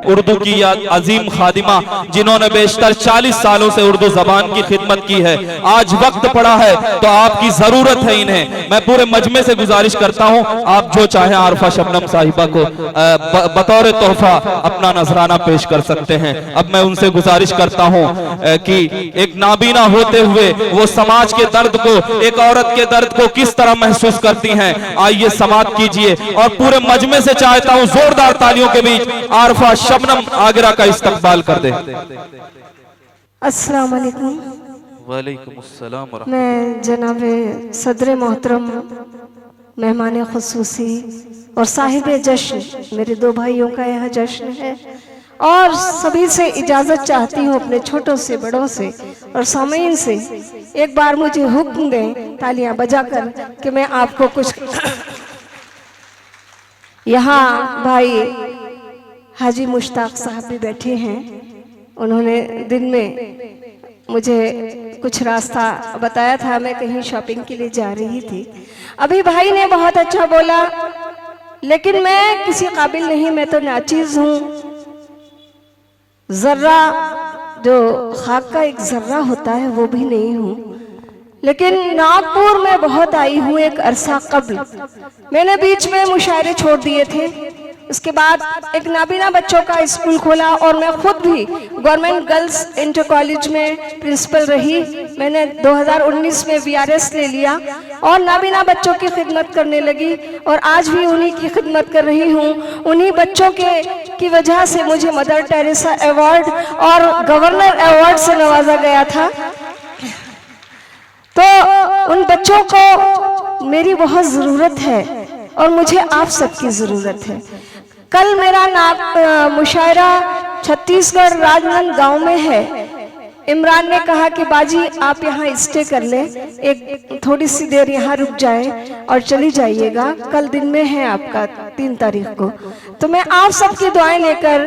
उर्दू की अजीम खादिमा जिन्होंने बेशतर 40 सालों से उर्दू जबान की खिदमत की है। आज वक्त पड़ा है तो आपकी जरूरत है इन्हें। मैं पूरे मजमे से गुजारिश करता हूं, आप जो चाहे आरफा शबनम साहिबा को बतौर तोहफा अपना नजराना पेश कर सकते हैं। अब मैं उनसे गुजारिश करता हूं कि एक नाबीना होते हुए वो समाज के दर्द को, एक औरत के दर्द को किस तरह महसूस करती हैं, आइए समाप्त कीजिए। और पूरे मजमे से चाहता हूं जोरदार तालियों के बीच आरफा शबनम आगरा का इस्तकबाल कर दे। अस्सलाम वालेकुम। वालेकुम अस्सलाम। मैं जनाबे सदर मोहतरम मेहमान खुसूसी और साहिब जश्न, मेरे दो भाइयों का यहाँ जश्न है, और सभी से इजाज़त चाहती हूँ, अपने छोटों से बड़ों से और सामीन से। एक बार मुझे हुक्म दें तालियां बजाकर कि मैं आपको कुछ यहाँ भाई हाजी मुश्ताक साहब भी बैठे हैं। उन्होंने दिन में मुझे कुछ रास्ता बताया था, मैं कहीं शॉपिंग के लिए जा रही थी। अभी भाई ने बहुत अच्छा बोला, लेकिन मैं किसी काबिल नहीं, मैं तो नाचीज हूँ। जर्रा जो खाक का एक जर्रा होता है वो भी नहीं हूँ। लेकिन नागपुर में बहुत आई हूँ एक अरसा कब्ल। मैंने बीच में मुशायरे छोड़ दिए थे, उसके बाद एक नाबीना बच्चों का स्कूल खोला और मैं खुद भी गवर्नमेंट गर्ल्स इंटर कॉलेज में प्रिंसिपल रही। मैंने 2019 में VRS ले लिया और नाबीना बच्चों की खिदमत करने लगी और आज भी उन्हीं की खिदमत कर रही हूँ। उन्हीं बच्चों की वजह से मुझे मदर टेरेसा अवार्ड और गवर्नर अवार्ड से नवाजा गया था। तो उन बच्चों को मेरी बहुत ज़रूरत है और मुझे आप सबकी ज़रूरत है। कल मेरा मुशायरा छत्तीसगढ़ राजनांदगांव में है। इमरान ने कहा कि बाजी आप यहाँ स्टे कर लें, एक थोड़ी सी देर यहाँ रुक जाए और चली जाइएगा। कल दिन में है आपका 3 तारीख को। तो मैं आप सबकी दुआएं लेकर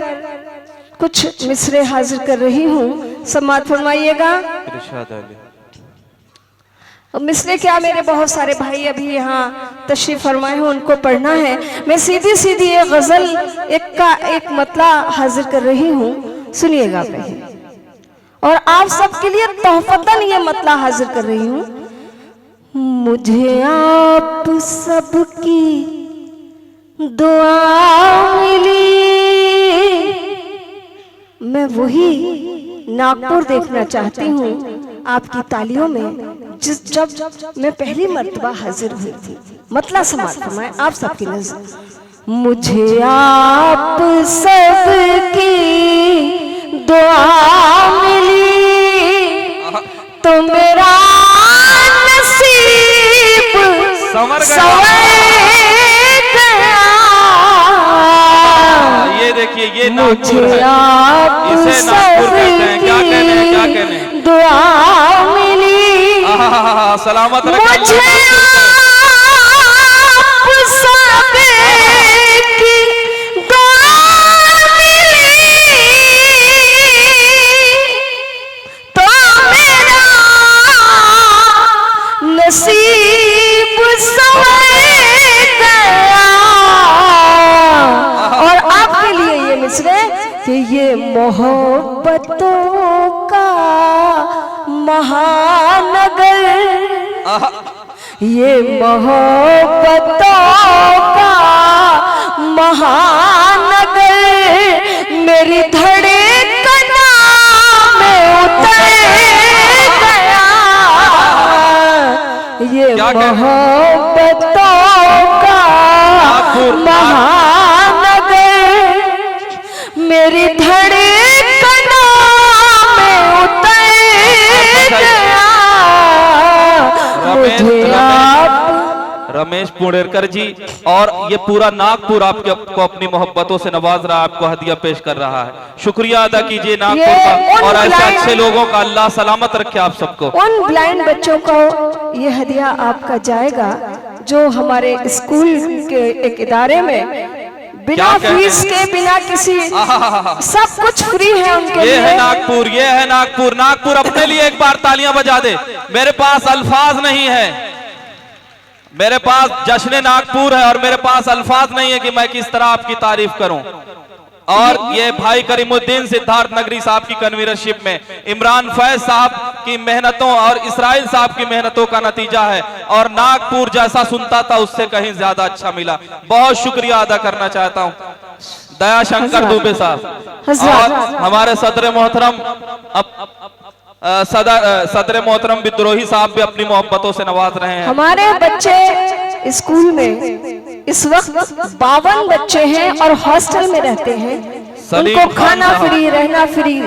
कुछ मिसरे हाजिर कर रही हूँ, समाअत फरमाइएगा। मिसरे क्या, मेरे बहुत सारे भाई अभी यहाँ तशरीफ फरमाए हैं, उनको पढ़ना है। मैं सीधी सीधी एक गजल एक मतला हाजिर कर रही हूँ, सुनिएगा पहले। और आप सबके लिए तोहफतन ये मतला हाजिर कर रही हूँ। मुझे आप सबकी दुआ मिली, मैं वही नागपुर देखना चाहती हूँ आपकी तालियों में जब मैं पहली मर्तबा हाजिर हुई थी। मतला समाअत फरमाएं आप सबकी नजर। मुझे आप सबकी दुआ मिली तो मेरा नसीब संवर गया। ये देखिए, ये मुझे आप इसे नागपुर कहते हैं। क्या कहने हैं, क्या कहने हैं? दुआ मिली सलामत मुझे आप सबकी दुआ मिली तो मेरा नसीब संवर गया। और आपके लिए ये मिसरे कि ये मोहब्बतों का महानगर, ये मोहब्बतों का महानगर मेरी धड़कना में उतर गया। ये मोहब्बतों का महानगर मेरी धड़कना में उतर गया। रमेश पुणेरकर जी और ये पूरा नागपुर आपको अपनी मोहब्बतों से नवाज रहा है, आपको हदिया पेश कर रहा है। शुक्रिया अदा कीजिए नागपुर का और ऐसे अच्छे लोगों का। अल्लाह सलामत रखे आप सबको। उन ब्लाइंड बच्चों को ये हदिया आपका जाएगा जो हमारे स्कूल के एक इदारे में बिना फीस के, बिना किसी, सब कुछ फ्री है उनके लिए। ये है नागपुर, ये है नागपुर। नागपुर अपने लिए एक बार तालियां बजा दे। मेरे पास अल्फाज नहीं है, मेरे पास जश्न नागपुर है और मेरे पास अल्फाज नहीं है कि मैं किस तरह आपकी तारीफ करूं। और ये भाई करीमुद्दीन सिद्धार्थ नगरी साहब की कन्वीनरशिप में इमरान फैज साहब की मेहनतों और इसराइल साहब की मेहनतों का नतीजा है, और नागपुर जैसा सुनता था उससे कहीं ज्यादा अच्छा मिला। बहुत शुक्रिया अदा करना चाहता हूँ दयाशंकर दुबे साहब और हमारे सदर मोहतरम सदर मोहतरम विद्रोही साहब भी अपनी मोहब्बतों से नवाज रहे हैं। हमारे बच्चे स्कूल में इस वक्त 52 बच्चे हैं और हॉस्टल में रहते हैं। उनको खाना फ्री, रहना फ्री।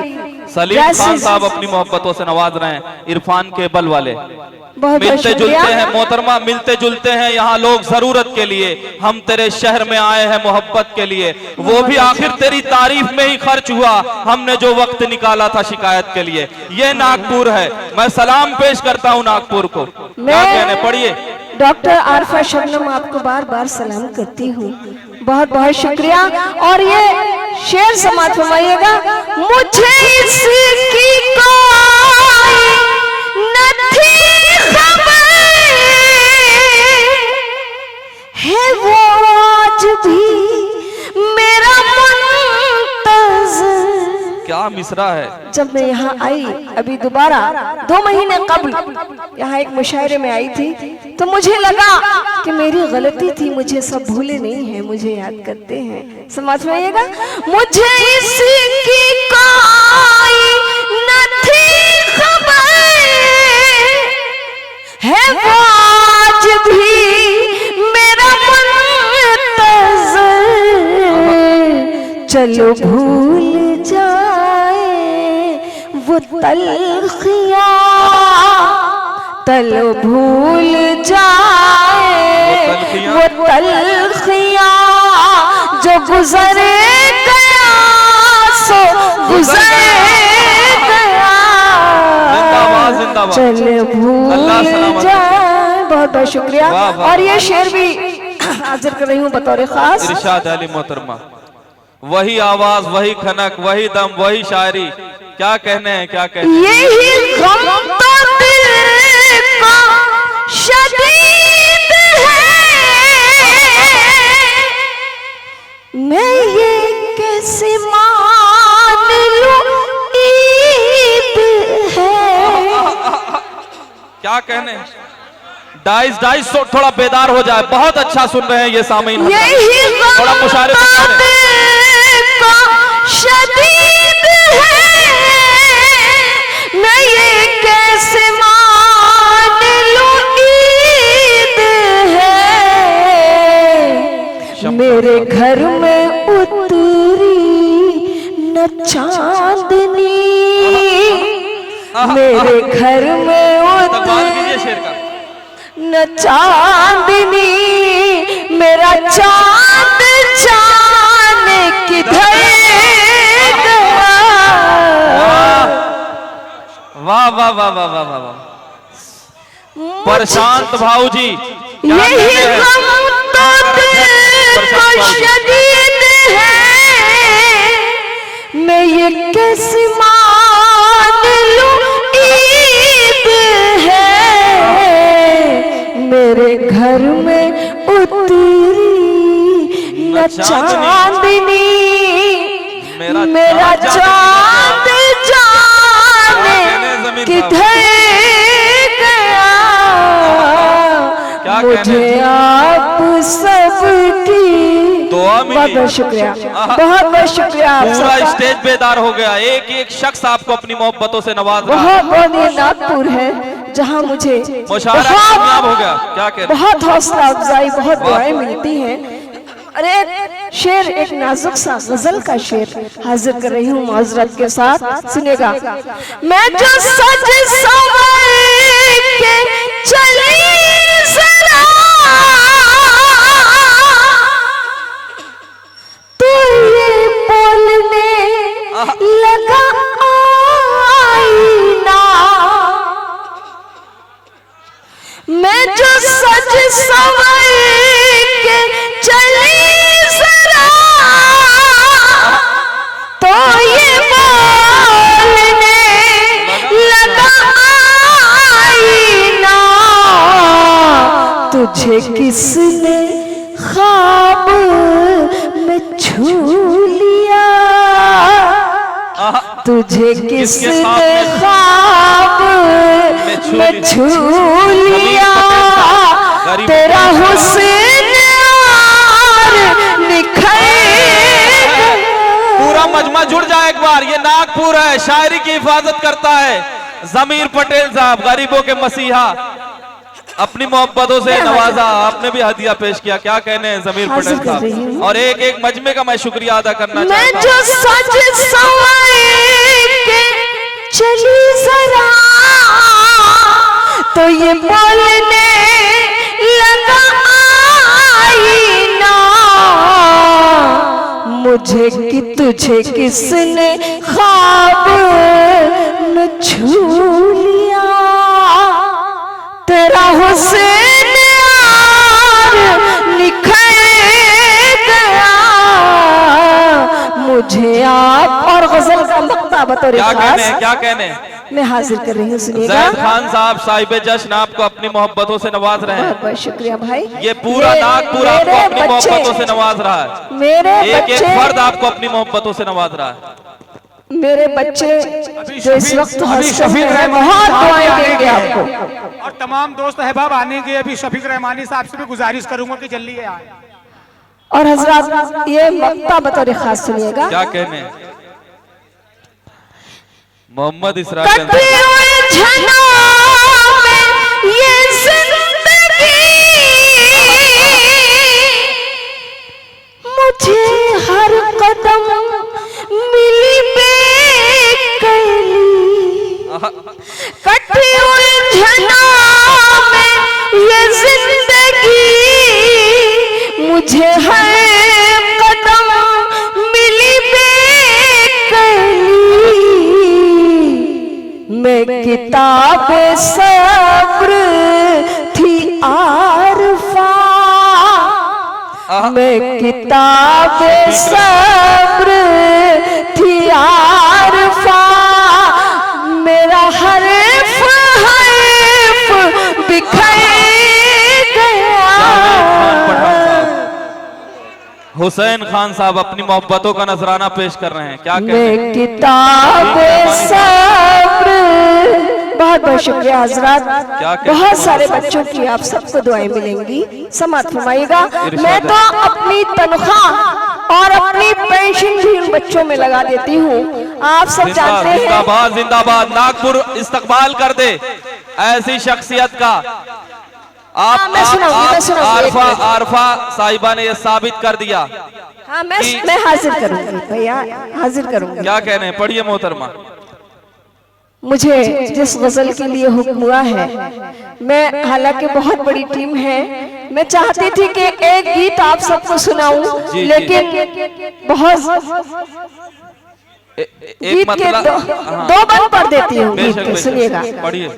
सलीम खान साहब अपनी मोहब्बतों से नवाज रहे हैं। इरफान केबल वाले मिलते जुलते हैं मोहतरमा, मिलते जुलते हैं यहाँ लोग जरूरत के लिए। हम तेरे शहर में आए हैं मोहब्बत के लिए, वो भी आखिर तेरी तारीफ में ही खर्च हुआ हमने जो वक्त निकाला था शिकायत के लिए। ये नागपुर है। मैं सलाम पेश करता हूँ नागपुर को। क्या कहने, पढ़िए। डॉक्टर आरफा शबनम आपको बार बार सलाम करती हूँ, बहुत बहुत शुक्रिया। और ये शेर समाप्त फरमाइएगा। मुझे इसकी कोई नहीं खबर है, वो आज भी मेरा मुंतज़िर। क्या मिसरा है। जब मैं यहाँ आई अभी दोबारा 2 महीने कबल यहाँ एक मुशायरे में आई थी, तो मुझे लगा कि मेरी गलती थी, मुझे सब भूले नहीं हैं, मुझे याद करते हैं। समझ में आइएगा। मुझे इसकी कोई नहीं खबर है, वो आज भी मेरा मुंतज़िर। चलो भूल जाए वो तलखियां, तलो भूल जाए वो तलखियां, जो गुजरे गया सो गुजरे गया। चलो भूल जाए। बहुत बहुत शुक्रिया। और ये शेर भी हाजिर कर रही हूँ बतौर खास। इरशाद अली मोहतरमा, वही आवाज, वही खनक, वही दम, वही शायरी। क्या कहने हैं, क्या कहने हैं। यही गम तो दिल का शदीद है, मैं ये कैसे मान लूं ईद है। क्या कहने हैं। डाइस डाइस थोड़ा बेदार हो जाए। बहुत अच्छा सुन रहे हैं ये सामीन। यही थोड़ा मुशायरे शदीद है, मैं ये कैसे मान लूं ईद है। मेरे घर में उतरी न चांदनी, मेरे घर में उतरी न चांदनी, मेरा चांद जाने किधर गया। वाह वाह वाह वाह वाह वाह वाह। प्रशांत भाऊजी, यही गम तो दिल को शदीद है, मैं ये कैसे मान लूं ईद है। मेरे घर में उतरी न चांदनी, मेरा चांद जाने किधर गया। मुझे आप सबकी दुआ मिली। बहुत शुक्रिया, बहुत बहुत शुक्रिया। पूरा स्टेज बेदार हो गया। एक एक शख्स आपको अपनी मोहब्बतों से नवाज रहा है। बहुत ये नागपुर है जहाँ मुझे कामयाब हो गया। क्या कह रहे, बहुत हौसला अफजाई, बहुत दुआएं मिलती हैं। अरे शेर, एक नाजुक सा गजल का शेर हाजिर कर रही हूँ माजरत के साथ, सुनिएगा। मैं जो सज संवर के चली जरा, तो ये बोलने लगा आईना। मैं जो सज संवर के चली जरा, तो ये बोलने लगा आईना। तुझे किसने ख्वाब में छू लिया, तुझे किसने ख्वाब में छू लिया, तेरा हुस्न निखर। पूरा मजमा जुड़ जाए एक बार। ये नागपुर है, शायरी की हिफाजत करता है जमीर पटेल साहब, गरीबों के मसीहा, अपनी मोहब्बतों से नवाजा। आपने भी हदिया पेश किया, क्या कहने हैं जमीर पटेल साहब। और एक एक मजमे का मैं शुक्रिया अदा करना चाहता हूं। मैं जो सज संवर के चली जरा, तो ये बोलने लगा आईना, मुझे कि तुझे किसने ख्वाब में छू लिया, तेरा हुस्न निखर गया, मुझे आप। और गजल का मक्ता बतौर क्या कहने हैं, क्या कहने हैं? मैं हाजिर कर रही हूँ, सुनिएगा। जैद खान साहब साहिब जश्न आपको अपनी मोहब्बतों से नवाज रहे हैं। बहुत बहुत शुक्रिया भाई। ये पूरा नागपुर आपको अपनी मोहब्बतों से नवाज रहा है। मेरे एक एक बच्चे, फर्द आपको अपनी मोहब्बतों से नवाज रहा है। मेरे बच्चे जो इस वक्त शफीक हैं, बहुत दुआएं देंगे आपको। और तमाम दोस्त अहबाब आने के अभी शफीक रहमानी साहब से भी गुजारिश करूंगा कि जल्दी आए। और हजरात ये मक्ता बतौर खास सुनिएगा। क्या कहने हैं? मोहम्मद इसरा ये जिंदगी मुझे हर कदम मिली बेकैली, कटी उलझनों में ये जिंदगी मुझे हर कदम मिली बेकैली, मैं किताब सब्र थी आरफा, मैं किताब सब्र थी आरफा, मेरा हर्फ बिखर गया। हुसैन खान साहब अपनी मोहब्बतों का नजराना पेश कर रहे हैं, क्या कहने हैं? मैं किताब सब्र। बहुत बहुत शुक्रिया हजरात। बहुत सारे बच्चों की आप सबको दुआएं मिलेंगी, समात फरमाइएगा। मैं तो अपनी तनख्वाह और अपनी पेंशन भी उन बच्चों में लगा देती हूँ। आप सब जानते हैं। जिंदाबाद जिंदाबाद, नागपुर इस्तकबाल कर दे ऐसी शख्सियत का। आप आरफा साहिबा ने यह साबित कर दिया। हाँ, मैं हाजिर करूंगी भैया, हाजिर करूंगी। क्या कहने हैं? पढ़िए मोहतरमा। मुझे जिस गजल के लिए हुक्म हुआ है, मैं हालांकि बहुत बड़ी टीम है, मैं चाहती थी कि एक गीत आप सबको सुनाऊं, लेकिन बहुत गीत के दो बंद पढ़ देती हूँ गीत के, सुनिएगा। पढ़िए।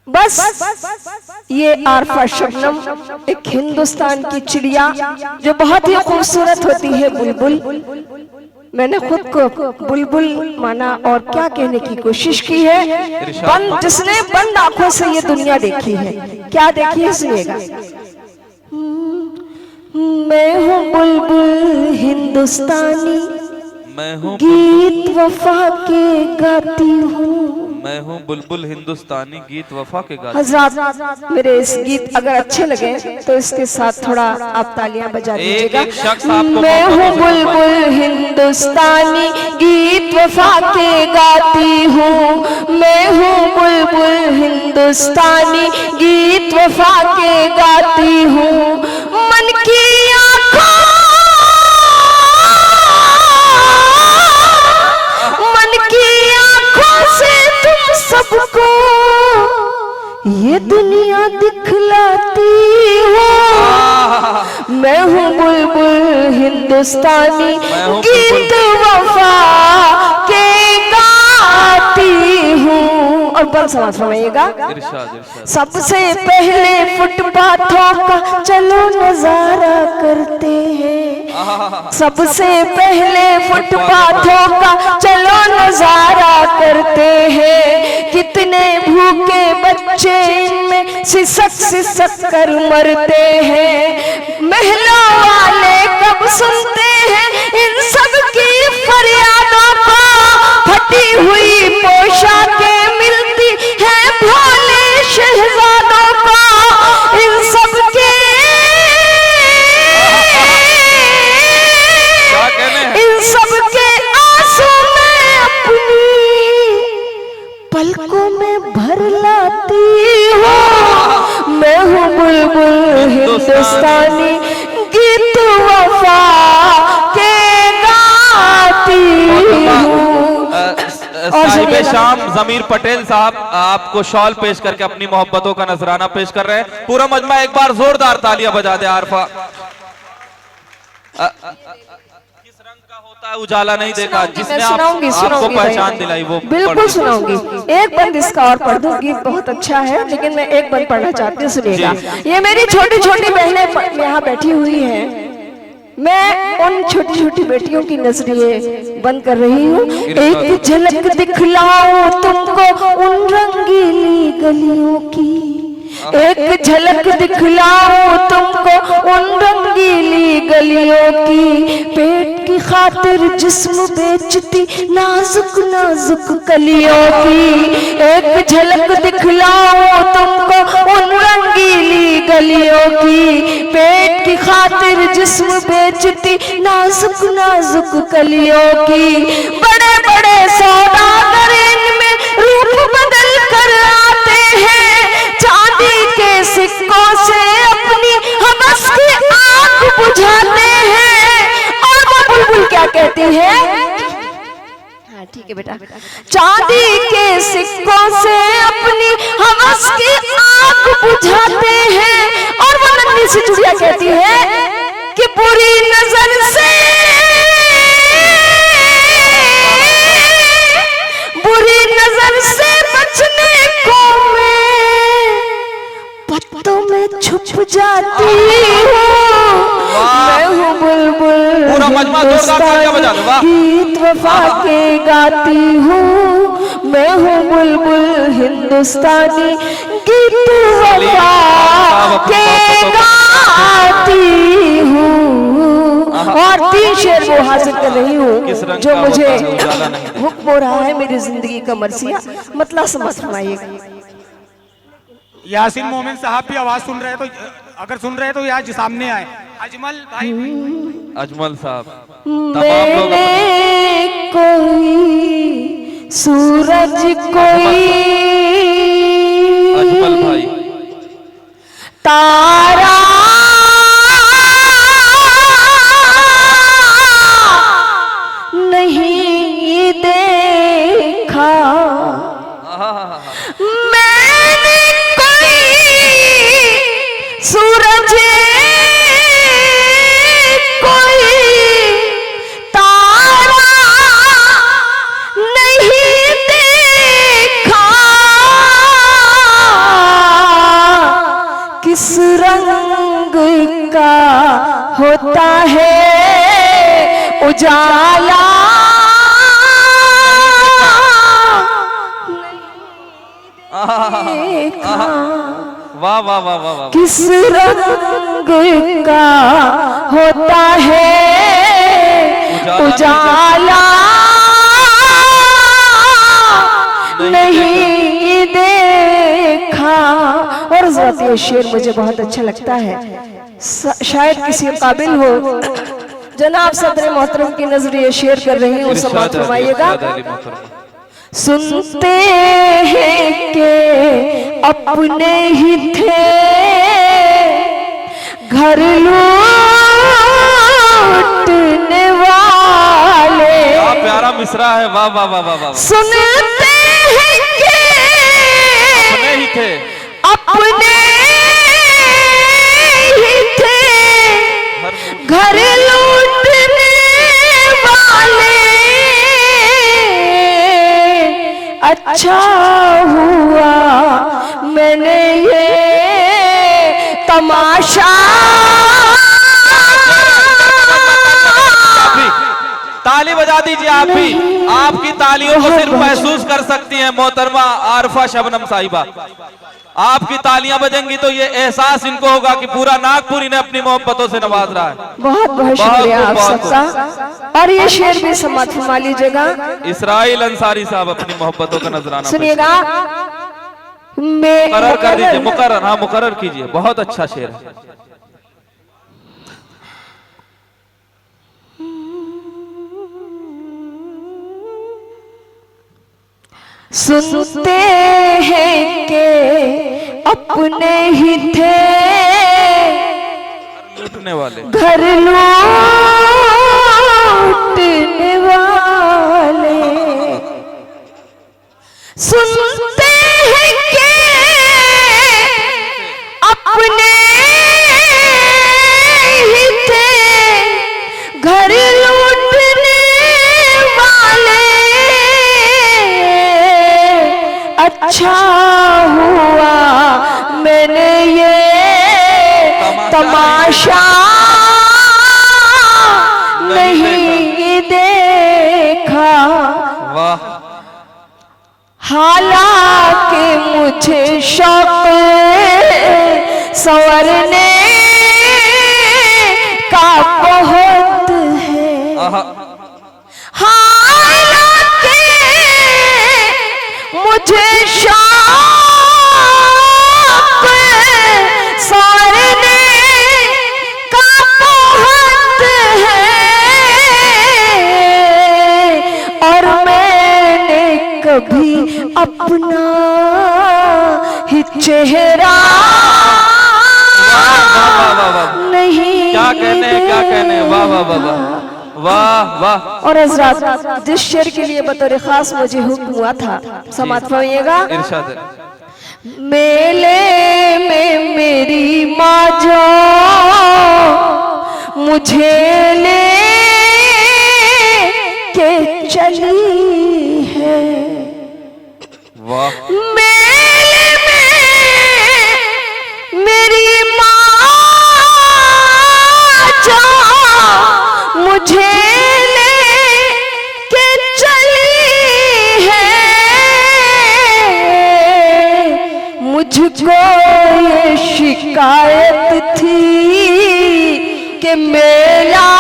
बस ये आरफा शबनम एक हिंदुस्तान की चिड़िया जो बहुत ही खूबसूरत होती है, बुलबुल। मैंने खुद को बुलबुल माना और क्या कहने की कोशिश की है। जिसने बंद आंखों से ये दुनिया देखी है, क्या देखी है, सुनिएगा। मैं हूँ बुलबुल हिंदुस्तानी, मैं हूँ गीत वफा के गाती हूँ। मैं हूँ बुलबुल हिंदुस्तानी, गीत वफा के गाती। हजरात मेरे इस गीत अगर अच्छे लगे तो इसके साथ थोड़ा आप तालियां बजा दीजिएगा। मैं हूँ बुलबुल हिंदुस्तानी, गीत वफा के गाती हूँ। मैं हूँ बुलबुल हिंदुस्तानी, गीत वफा के गाती हूँ। मन की सबको ये दुनिया दिखलाती हूँ। मैं हूँ बुलबुल हिंदुस्तानी, गीत वफा के गाती हूँ। और बल समाज फरमाइएगा। सबसे पहले फुटपाथों का चलो नजारा करते हैं। सबसे पहले फुटपाथों का चलो नजारा करते हैं। कितने भूखे बच्चे इनमें सिसक सिसक कर मरते हैं। महलों वाले कब सुनते हैं इन सब की फरियाद हुई पोशाकें मिलती है भोले शहजादों को, इन सब के आंसू में अपनी पलकों में भर लाती हूँ। मैं हूँ बुलबुल हिंदुस्तानी, गीत वफा के गाती हूँ। साहिब शाम जमीर पटेल साहब आपको शॉल पेश करके अपनी मोहब्बतों का नजराना पेश कर रहे हैं। पूरा मजमा एक बार जोरदार तालियां बजा दे। आरफा, किस रंग का होता है उजाला नहीं देखा, जिसने आपको पहचान दिलाई वो बिल्कुल सुनाऊंगी। एक बंद इसका और पढ़ दूं, गीत बहुत अच्छा है लेकिन मैं एक बंद पढ़ना चाहती हूँ, सुनिएगा। ये मेरी छोटी छोटी बहनें यहाँ बैठी हुई हैं, मैं उन छोटी छोटी बेटियों की नजरिए बंद कर रही हूँ। एक झलक दिखलाऊं तुमको उन रंगीली गलियों की, एक झलक दिखलाऊं तुमको उन रंगीली गलियों की, पेट की खातिर जिस्म बेचती नाजुक नाजुक कलियों की। एक झलक दिखलाऊं तुमको उन रंगीली गलियों की, पेट की खातिर जिस्म बेचती नाजुक नाजुक कलियों की। बड़े बड़े सौदागर इनमें रूप बदल कर आते हैं, चांदी के सिक्कों से अपनी हवस की आग बुझाते हैं। और वो बुलबुल क्या कहती है? हाँ ठीक है बेटा। चांदी के सिक्कों से अपनी हवस की आग बुझाते हैं। और वो नन्ही सी चुड़िया कहती है कि बुरी नजर से बचने को पत्तों में छुप जाती हूँ। मैं हूँ बुलबुल गीत वफा के गाती हूँ। मैं हूँ बुलबुल हिंदुस्तानी, गीत वफा के गाती हूँ। और 3 शेर वो हासिल कर रही हूँ जो मुझे हुक्म हो रहा है मेरी जिंदगी का मरसिया, मतलब समझ फरमाइएगा। यासीन मोमिन साहब भी आवाज सुन रहे हैं, तो अगर सुन रहे हैं तो आज सामने आए। अजमल भाई, अजमल साहब, मैंने कोई सूरज कोई अजमल भाई तारा नहीं देखा, मैंने कोई सूरज कोई तारा नहीं देखा, किस रंग का होता है उजाला, वाह वाह वाह वाह वाह। किस रंग का होता है उजाला, नहीं देखा। और ज़ाती ये शेर मुझे बहुत अच्छा लगता है, शायद किसी काबिल हो। जनाब सदर मोहतरम की नजरिए शेर कर रही हूँ, समाअत फरमाइएगा। सुनते हैं कि अपने ही थे घर लूटने वाले, प्यारा मिसरा है, वाह वाह वाह वाह वाह। सुनते हैं कि अपने ही थे घर लूटने वाले, अच्छा हुआ मैंने ये तमाशा। ताली बजा दीजिए आप भी, आपकी तालियों को सिर्फ महसूस कर सकती हैं मोहतरमा आरफा शबनम साहिबा। आपकी तालियां बजेंगी तो ये एहसास इनको होगा कि पूरा नागपुर इन्हें अपनी मोहब्बतों से नवाज रहा है। बहुत बहुत शुक्रिया आप सबका। और ये शेर भी समाप्त फरमा लीजिएगा। इसराइल अंसारी साहब अपनी मोहब्बतों का नजराना सुनिएगा। मुकर्रर कर दीजिए, मुकर्रर, हाँ मुकर्रर कीजिए, बहुत अच्छा शेर है। सुनते हैं कि अपने ही थे लूटने वाले, घर लूटने वाले। सुनते हैं कि अपने ही थे घर लूटने वाले। अच्छा हुआ मैंने ये तमाशा नहीं देखा। वाह। हालांकि मुझे शौक संवरने का बहुत है। हालांकि मुझे शौक संवरने का बहुत है। और मैंने कभी अपना ही चेहरा नहीं। क्या कहने, क्या कहने, वाह वाह वाह वाह वाह वाह। और हजरात, जिस शेर के लिए बतौर खास मुझे हुक्म हुआ था, समाप्त फरमाइएगा। इरशाद है। मेले में मेरी माँ जो मुझे ले के चली है। वाह। मेले में मेरी माँ जो मुझे ले के चली है। मुझको ये शिकायत थी कि मेला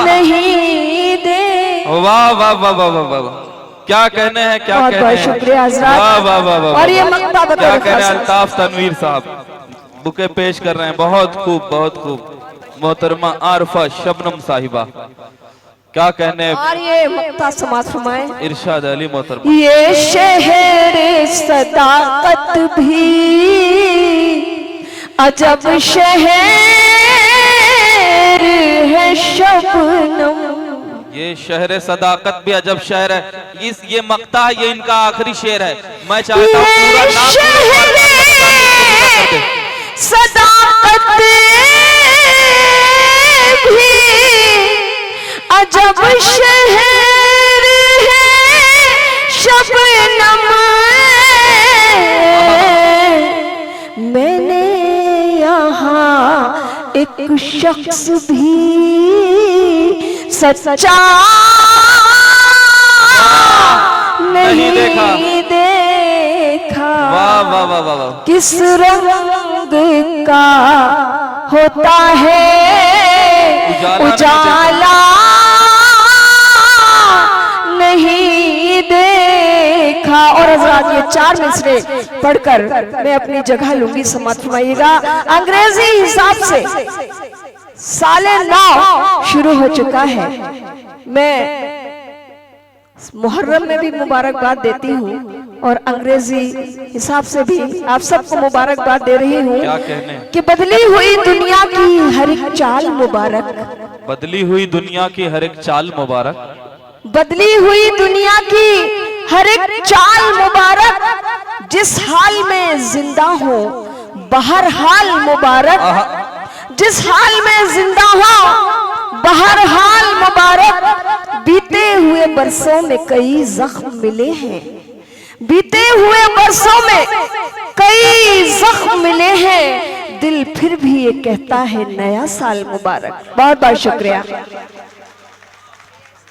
नहीं दे। वाह वाह वाह वाह वाह वाह। क्या कहने हैं, क्या बहुत कहने बहुत हैं। शुक्रिया हजरात। वाह वाह वाह वाह। और ये मक्ता बतौर क्या कहने हैं। खास। अल्ताफ तनवीर साहब बुके पेश कर रहे हैं, बहुत खूब, बहुत खूब। मोहतरमा आरफा शबनम साहिबा, क्या कहने हैं। और ये मक्ता समाप्त फरमाए। इरशाद अली मोहतरमा। ये शहर सदाकत भी अजब शहर है शबनम। ये शहर सदाकत भी अजब शहर है। ये मक्ता है, ये इनका आखिरी शेर है। मैं चाहता हूँ पूरा नाम सदाकत भी अजब शहर है शबनम। मैंने यहाँ एक शख्स भी सच्चा नहीं देखा। वाह वाह वाह वाह वाह। किस रंग का होता है उजाला नहीं देखा। और हजरात, ये 4 मिसरे पढ़कर मैं अपनी जगह लूंगी, समाप्त फरमाइएगा। अंग्रेजी हिसाब से साले 9 शुरू हो चुका है। मैं मुहर्रम में भी मुबारकबाद देती हूँ और अंग्रेजी हिसाब से भी आप सबको मुबारकबाद दे रही हूँ कि बदली हुई दुनिया की हर एक चाल मुबारक। बदली हुई दुनिया की हर एक चाल मुबारक। बदली हुई दुनिया की हर एक चाल मुबारक। जिस हाल में जिंदा हो बहर हाल मुबारक। जिस हाल में जिंदा हो बहर हाल मुबारक। बीते हुए बरसों में कई जख्म मिले हैं। बीते हुए बरसों में कई जख्म मिले हैं। दिल फिर भी ये कहता है नया साल मुबारक। बहुत बहुत शुक्रिया।